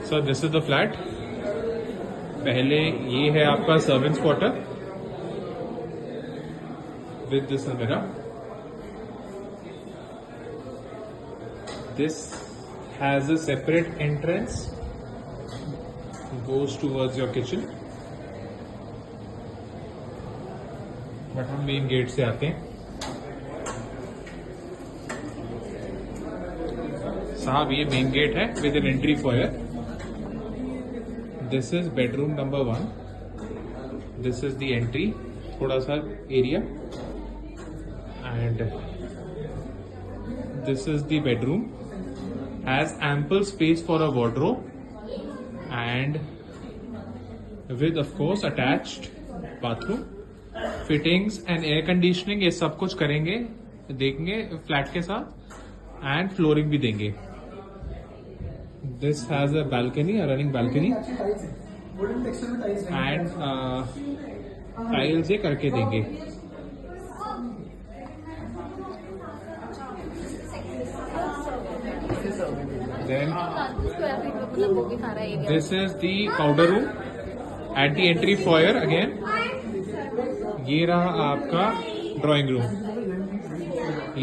So this is the flat. पहले ये है आपका सर्वेंट्स क्वार्टर विद दिस अलमीरा। This has a separate entrance, goes towards your kitchen। But हम main gate से आते हैं। साहब ये मेन गेट है with an entry foyer. This is bedroom number 1। This is the entry, थोड़ा सा area, and this is the bedroom. Has ample space for a wardrobe and with of course attached bathroom, fittings and air conditioning। ये सब कुछ करेंगे, देंगे flat के साथ, and flooring भी देंगे। This has a balcony, a running balcony, and tiles ये करके देंगे। Then this is the powder room at the entry foyer again। ये रहा आपका ड्राइंग रूम,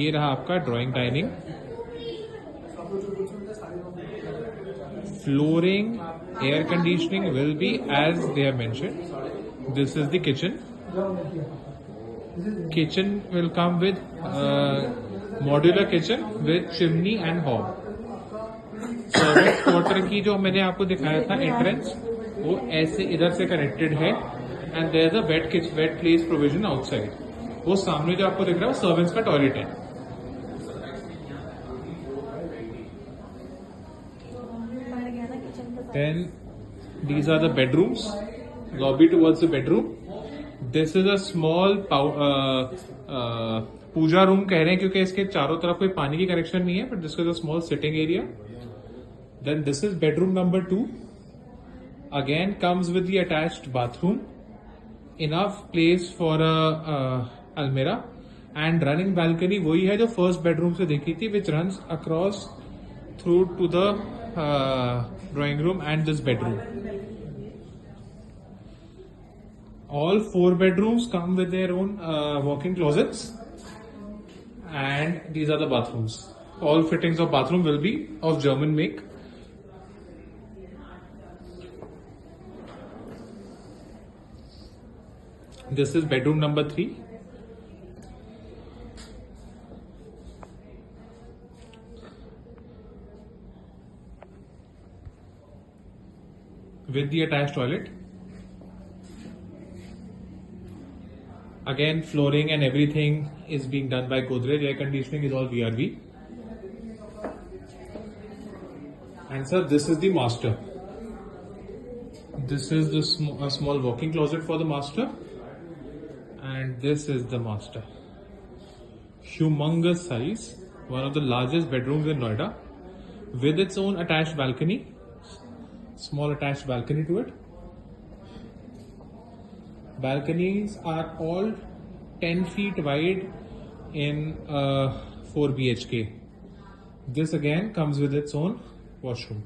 ये रहा आपका drawing dining. Flooring, air conditioning will be as they have mentioned। This is the kitchen। Kitchen will come with modular kitchen with chimney and hob। Servant quarter की जो मैंने आपको दिखाया था एंट्रेंस, वो ऐसे इधर से कनेक्टेड है, and there is a wet place provision outside. वो सामने जो आपको दिख रहा है वो सर्वेंट्स का टॉयलेट है। Then these are the bedrooms, lobby towards the bedroom. This is a small puja room कह रहे हैं क्योंकि इसके चारों तरफ कोई पानी की कनेक्शन नहीं है, but this is a small sitting area. Then this is bedroom number 2। Again comes with the attached bathroom, enough place for a almirah, and running balcony वही है जो first bedroom से देखी थी, which runs across through to the drawing room and this bedroom। All 4 bedrooms come with their own walk-in closets, and these are the bathrooms। All fittings of bathroom will be of German make। This is bedroom number 3। With the attached toilet। Again, flooring and everything is being done by Godrej। Air conditioning is all VRV। And sir, this is the master। This is the small walk-in closet for the master, and this is the master। Humongous size, one of the largest bedrooms in Noida, with its own attached balcony, small attached balcony to it। Balconies are all 10 feet wide in 4 BHK। This again comes with its own washroom।